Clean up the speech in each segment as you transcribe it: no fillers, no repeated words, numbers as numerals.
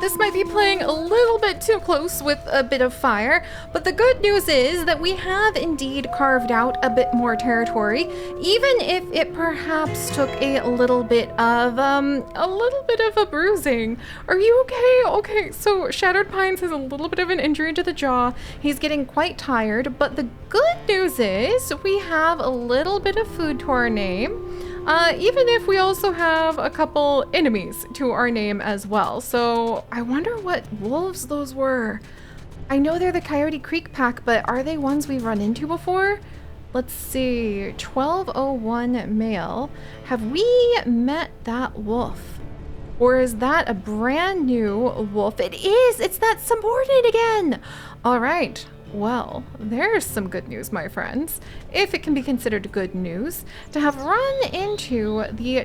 this might be playing a little bit too close with a bit of fire, but the good news is that we have indeed carved out a bit more territory, even if it perhaps took a little bit of a bruising. Are you okay? Okay, so Shattered Pines has a little bit of an injury to the jaw. He's getting quite tired, but the good news is we have a little bit of food to our name. Even if we also have a couple enemies to our name as well. So I wonder what wolves those were. I know they're the Coyote Creek pack, but are they ones we've run into before? Let's see, 1201 male. Have we met that wolf? Or is that a brand new wolf? It is, it's that subordinate again. All right. Well, there's some good news, my friends, if it can be considered good news, to have run into the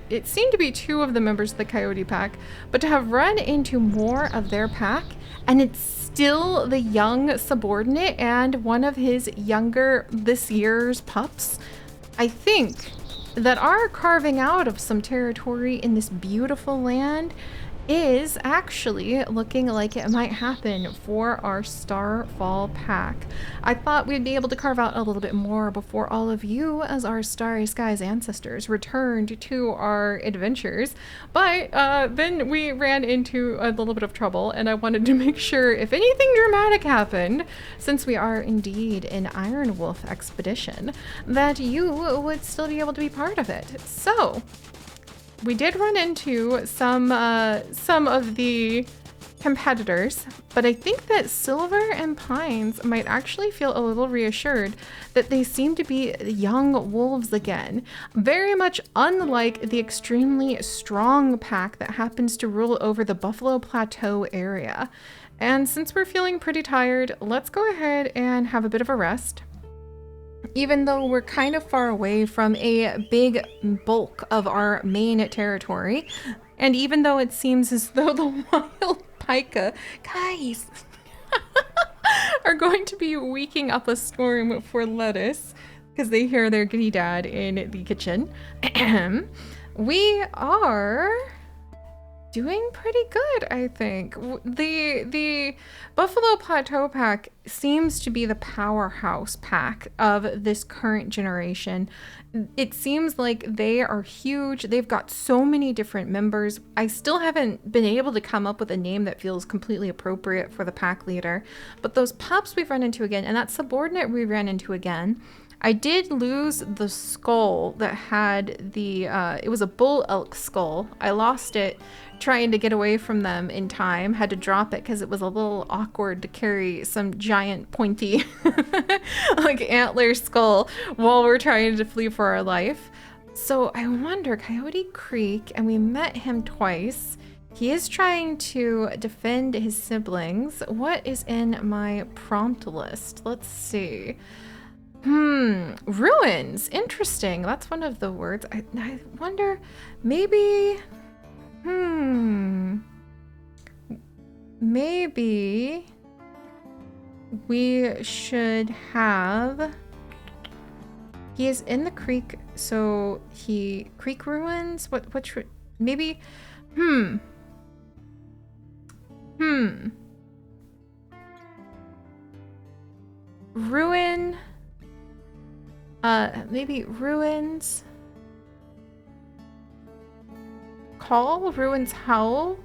it seemed to be two of the members of the Coyote pack, but to have run into more of their pack, and it's still the young subordinate and one of his younger this year's pups. I think that our carving out of some territory in this beautiful land is actually looking like it might happen for our Starfall pack. I thought we'd be able to carve out a little bit more before all of you, as our Starry Skies ancestors, returned to our adventures, but then we ran into a little bit of trouble, and I wanted to make sure if anything dramatic happened, since we are indeed an Iron Wolf expedition, that you would still be able to be part of it. So we did run into some of the competitors, but I think that Silver and Pines might actually feel a little reassured that they seem to be young wolves again, very much unlike the extremely strong pack that happens to rule over the Buffalo Plateau area. And since we're feeling pretty tired, let's go ahead and have a bit of a rest. Even though we're kind of far away from a big bulk of our main territory, and even though it seems as though the wild pika guys are going to be waking up a storm for lettuce because they hear their giddy dad in the kitchen, we are doing pretty good, I think. The Buffalo Plateau pack seems to be the powerhouse pack of this current generation. It seems like they are huge. They've got so many different members. I still haven't been able to come up with a name that feels completely appropriate for the pack leader, but those pups we've run into again, and that subordinate we ran into again. I did lose the skull that had the, it was a bull elk skull. I lost it trying to get away from them in time, had to drop it because it was a little awkward to carry some giant pointy like antler skull while we're trying to flee for our life. So I wonder, Coyote Creek, and we met him twice. He is trying to defend his siblings. What is in my prompt list? Let's see. Ruins. Interesting. That's one of the words. I wonder, maybe, maybe we should have, he is in the creek, so creek ruins? Maybe, ruin, maybe ruins, call, ruins howl.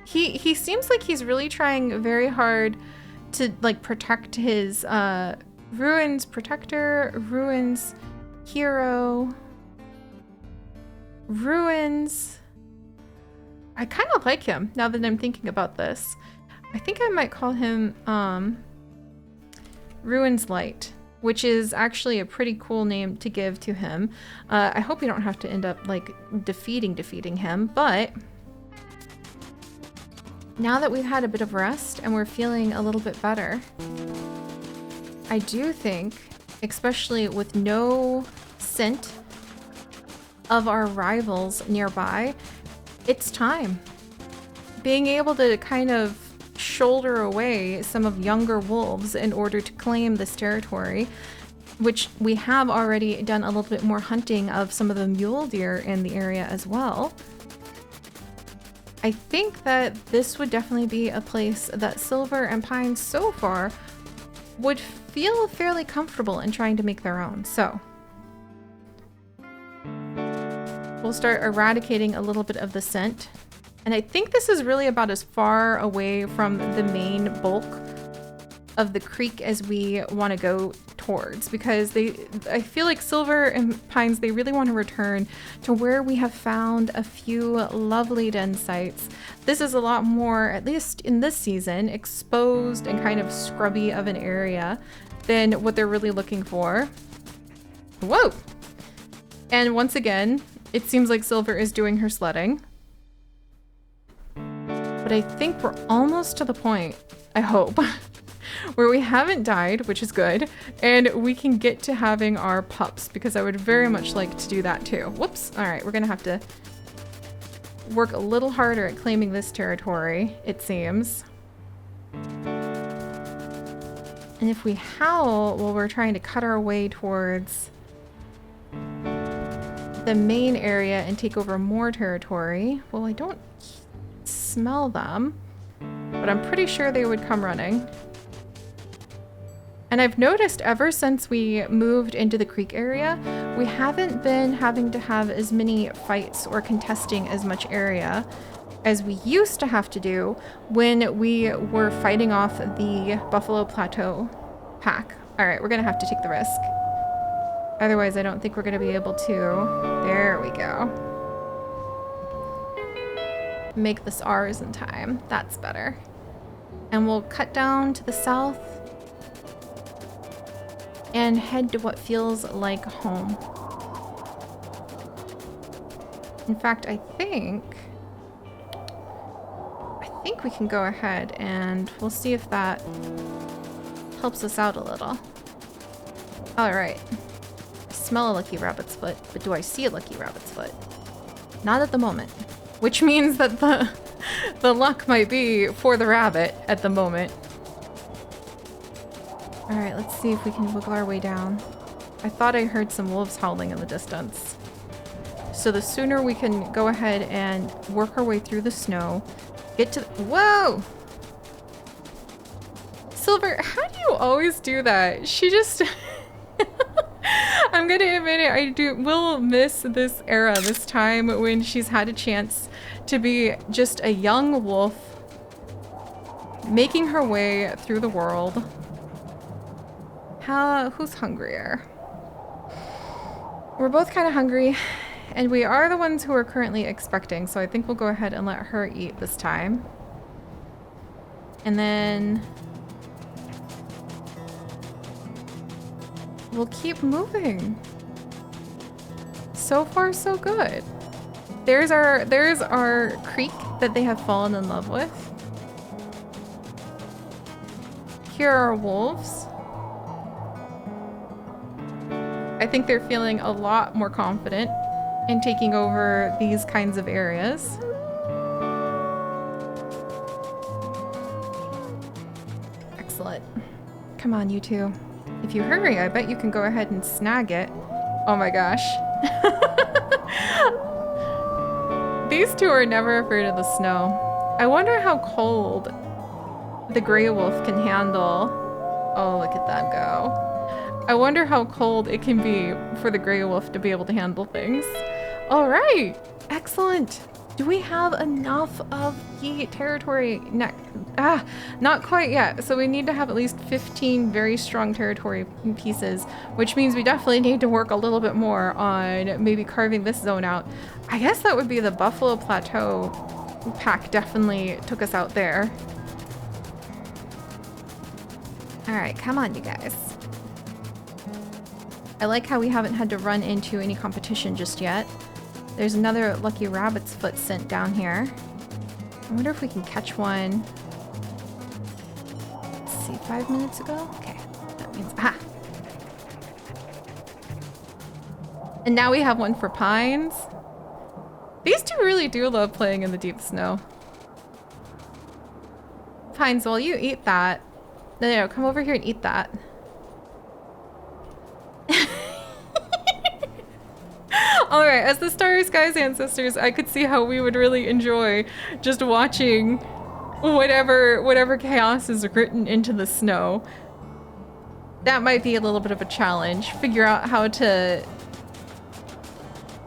He seems like he's really trying very hard to like protect his ruins protector, ruins hero, ruins. I kind of like him now that I'm thinking about this. I think I might call him Ruins Light, which is actually a pretty cool name to give to him. I hope we don't have to end up like defeating him, but now that we've had a bit of rest and we're feeling a little bit better, I do think, especially with no scent of our rivals nearby, it's time. Being able to kind of shoulder away some of younger wolves in order to claim this territory, which we have already done a little bit more hunting of some of the mule deer in the area as well. I think that this would definitely be a place that Silver and Pine so far would feel fairly comfortable in trying to make their own. So we'll start eradicating a little bit of the scent. And I think this is really about as far away from the main bulk of the creek as we want to go towards, because I feel like Silver and Pines, they really want to return to where we have found a few lovely den sites. This is a lot more, at least in this season, exposed and kind of scrubby of an area than what they're really looking for. Whoa! And once again, it seems like Silver is doing her sledding. But I think we're almost to the point, I hope, where we haven't died, which is good, and we can get to having our pups, because I would very much like to do that too. Whoops. All right, we're gonna have to work a little harder at claiming this territory, it seems. And if we howl while we're trying to cut our way towards the main area and take over more territory, well, I don't smell them, but I'm pretty sure they would come running. And I've noticed ever since we moved into the creek area, we haven't been having to have as many fights or contesting as much area as we used to have to do when we were fighting off the Buffalo Plateau pack. All right, we're gonna have to take the risk. Otherwise, I don't think we're gonna be able to. There we go. Make this ours in time. That's better. And we'll cut down to the south and head to what feels like home. In fact, I think we can go ahead and we'll see if that helps us out a little. All right. I smell a lucky rabbit's foot, but do I see a lucky rabbit's foot? Not at the moment, which means that the luck might be for the rabbit at the moment. All right, let's see if we can wiggle our way down. I thought I heard some wolves howling in the distance. So the sooner we can go ahead and work our way through the snow, get to whoa! Silver, how do you always do that? She just... I'm gonna admit it, will miss this era, this time when she's had a chance to be just a young wolf making her way through the world. Who's hungrier? We're both kind of hungry, and we are the ones who are currently expecting, so I think we'll go ahead and let her eat this time. And then we'll keep moving. So far, so good. There's our creek that they have fallen in love with. Here are our wolves. I think they're feeling a lot more confident in taking over these kinds of areas. Excellent. Come on, you two. If you hurry, I bet you can go ahead and snag it. Oh my gosh. These two are never afraid of the snow. I wonder how cold the gray wolf can handle. Oh, look at them go. I wonder how cold it can be for the gray wolf to be able to handle things. All right, excellent. Do we have enough of the territory? Not quite yet. So we need to have at least 15 very strong territory pieces, which means we definitely need to work a little bit more on maybe carving this zone out. I guess that would be the Buffalo Plateau pack definitely took us out there. All right, come on, you guys. I like how we haven't had to run into any competition just yet. There's another lucky rabbit's foot scent down here. I wonder if we can catch one. Let's see, 5 minutes ago? Okay, that means, aha! And now we have one for Pines. These two really do love playing in the deep snow. Pines, while you eat that, no, come over here and eat that. All right, as the Starry Skies ancestors, I could see how we would really enjoy just watching whatever chaos is written into the snow. That might be a little bit of a challenge. Figure out how to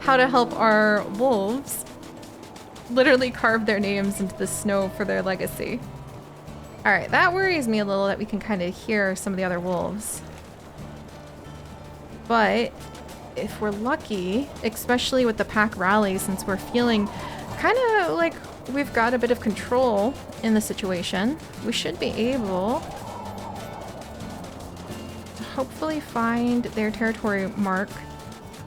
help our wolves literally carve their names into the snow for their legacy. All right, that worries me a little that we can kind of hear some of the other wolves. But if we're lucky, especially with the pack rally, since we're feeling kind of like we've got a bit of control in the situation, we should be able to hopefully find their territory mark.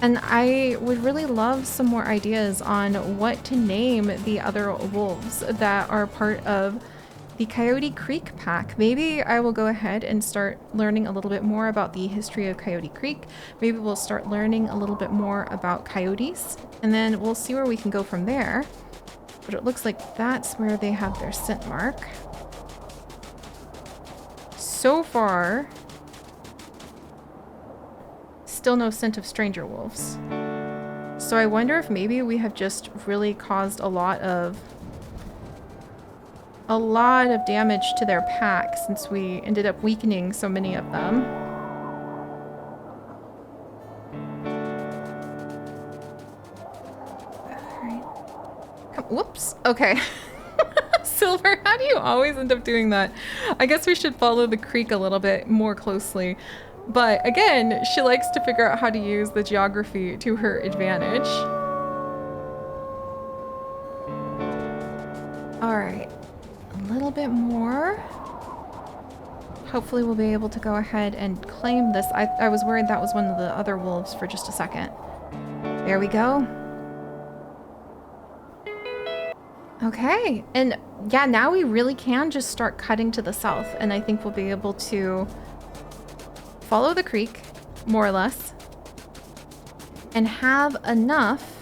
And I would really love some more ideas on what to name the other wolves that are part of the Coyote Creek pack. Maybe I will go ahead and start learning a little bit more about the history of Coyote Creek. Maybe we'll start learning a little bit more about coyotes, and then we'll see where we can go from there. But it looks like that's where they have their scent mark. So far, still no scent of stranger wolves. So I wonder if maybe we have just really caused a lot of damage to their pack since we ended up weakening so many of them. Alright. Whoops. Okay. Silver, how do you always end up doing that? I guess we should follow the creek a little bit more closely. But again, she likes to figure out how to use the geography to her advantage. Alright. A little bit more. Hopefully we'll be able to go ahead and claim this. I was worried that was one of the other wolves for just a second. There we go. Okay, and yeah, now we really can just start cutting to the south, and I think we'll be able to follow the creek, more or less, and have enough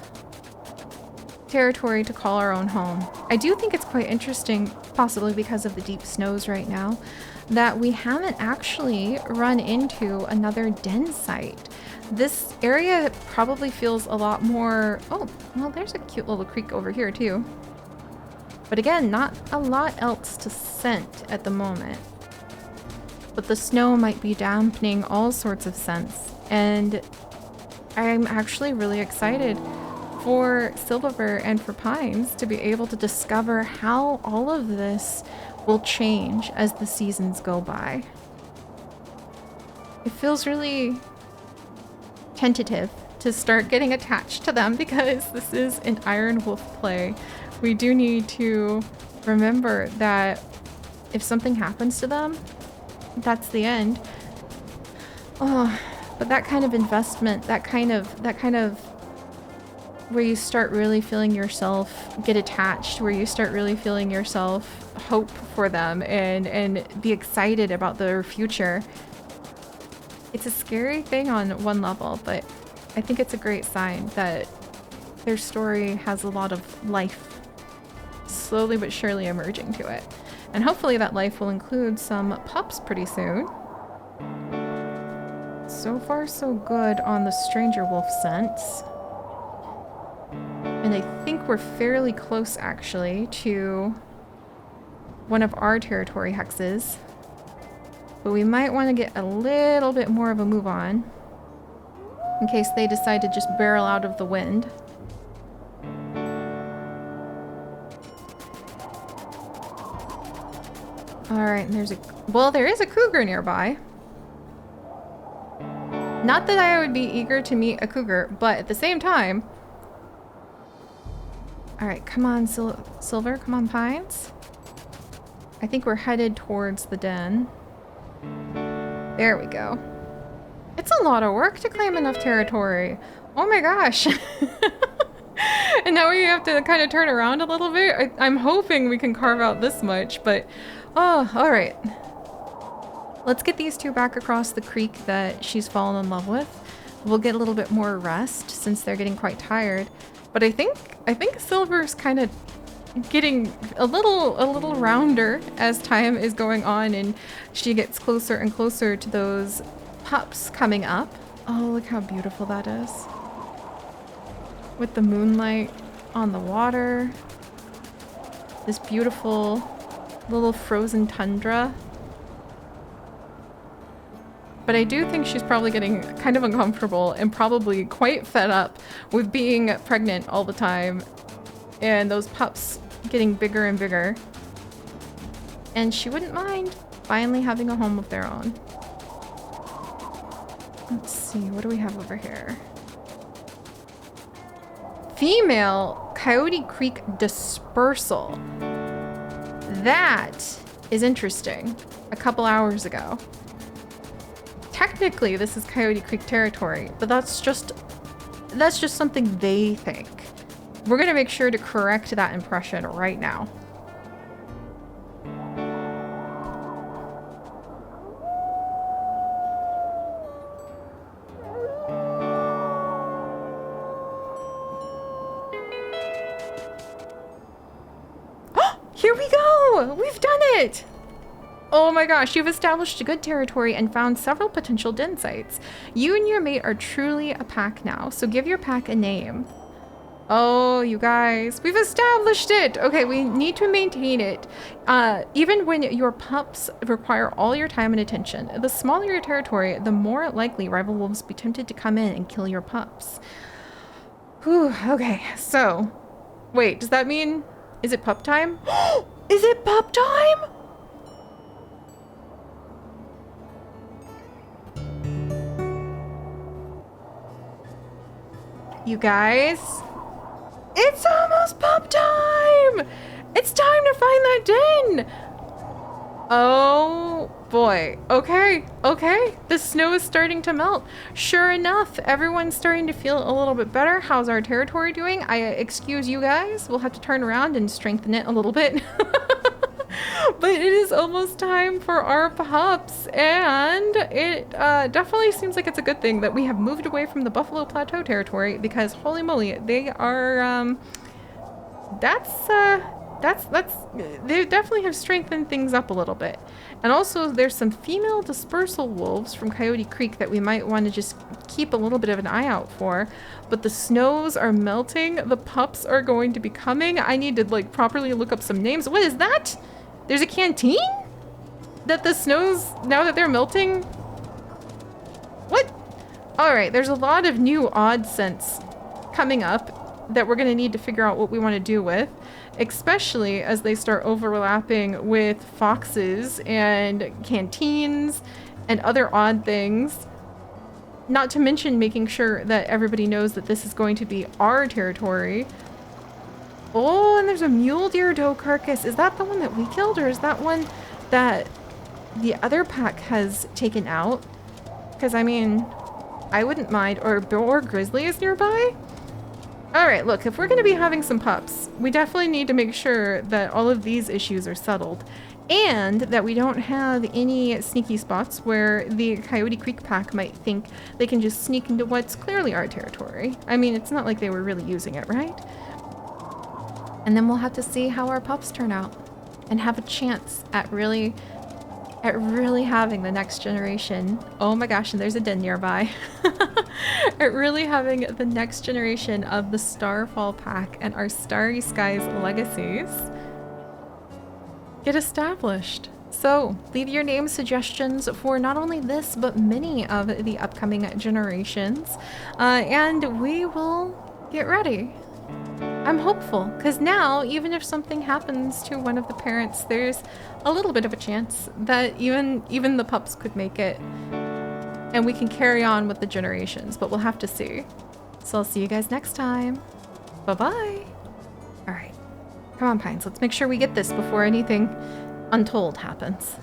territory to call our own home. I do think it's quite interesting, possibly because of the deep snows right now, that we haven't actually run into another den site. This area probably feels a lot more... Oh, well, there's a cute little creek over here too. But again, not a lot else to scent at the moment. But the snow might be dampening all sorts of scents, and I'm actually really excited for Silver and for Pines to be able to discover how all of this will change as the seasons go by. It feels really tentative to start getting attached to them because this is an Iron Wolf play. We do need to remember that if something happens to them, that's the end. Oh, but that kind of investment, that kind of where you start really feeling yourself get attached, where you start really feeling yourself hope for them and be excited about their future. It's a scary thing on one level, but I think it's a great sign that their story has a lot of life slowly but surely emerging to it. And hopefully that life will include some pups pretty soon. So far so good on the stranger wolf scents. And I think we're fairly close actually to one of our territory hexes. But we might want to get a little bit more of a move on in case they decide to just barrel out of the wind. Alright, and there is a cougar nearby. Not that I would be eager to meet a cougar, but at the same time... Alright, come on, Silver, come on, Pines. I think we're headed towards the den. There we go. It's a lot of work to claim enough territory. Oh my gosh. And now we have to kind of turn around a little bit. I'm hoping we can carve out this much, but... Oh, alright. Let's get these two back across the creek that she's fallen in love with. We'll get a little bit more rest since they're getting quite tired. But I think Silver's kind of getting a little rounder as time is going on and she gets closer and closer to those pups coming up. Oh, look how beautiful that is. with the moonlight on the water. This beautiful little frozen tundra. But I do think she's probably getting kind of uncomfortable and probably quite fed up with being pregnant all the time and those pups getting bigger and bigger. And she wouldn't mind finally having a home of their own. Let's see, what do we have over here? Female Coyote Creek dispersal. That is interesting. A couple hours ago. Technically, this is Coyote Creek territory, but that's just something they think. We're gonna make sure to correct that impression right now. Here we go! We've done it! Oh my gosh, you've established a good territory and found several potential den sites. You and your mate are truly a pack now, so give your pack a name. Oh, you guys, we've established it! Okay, we need to maintain it. Even when your pups require all your time and attention, the smaller your territory, the more likely rival wolves be tempted to come in and kill your pups. Whew, okay, so, wait, does that mean, is it pup time? Is it pup time? You guys, it's almost pup time! It's time to find that den! Oh boy. Okay, okay. The snow is starting to melt. Sure enough, everyone's starting to feel a little bit better. How's our territory doing? I excuse you guys. We'll have to turn around and strengthen it a little bit. But it is almost time for our pups, and it definitely seems like it's a good thing that we have moved away from the Buffalo Plateau territory, because holy moly, they are they definitely have strengthened things up a little bit. And also there's some female dispersal wolves from Coyote Creek that we might want to just keep a little bit of an eye out for. But the snows are melting, the pups are going to be coming. I need to like properly look up some names. What is that? There's a canteen? That the snows, now that they're melting? What? All right, there's a lot of new odd scents coming up that we're gonna need to figure out what we want to do with, especially as they start overlapping with foxes and canteens and other odd things. Not to mention making sure that everybody knows that this is going to be our territory. Oh, and there's a mule deer doe carcass. Is that the one that we killed, or is that one that the other pack has taken out? Because I mean, I wouldn't mind. Or grizzly is nearby. All right, look, if we're going to be having some pups, we definitely need to make sure that all of these issues are settled, and that we don't have any sneaky spots where the Coyote Creek pack might think they can just sneak into what's clearly our territory. I mean, it's not like they were really using it, right? And then we'll have to see how our pups turn out and have a chance at really having the next generation. Oh my gosh, and there's a den nearby. At really having the next generation of the Starfall pack and our Starry Skies legacies get established. So leave your name suggestions for not only this, but many of the upcoming generations. And we will get ready. I'm hopeful, because now, even if something happens to one of the parents, there's a little bit of a chance that even the pups could make it, and we can carry on with the generations, but we'll have to see. So I'll see you guys next time. Bye-bye. All right. Come on, Pines, let's make sure we get this before anything untold happens.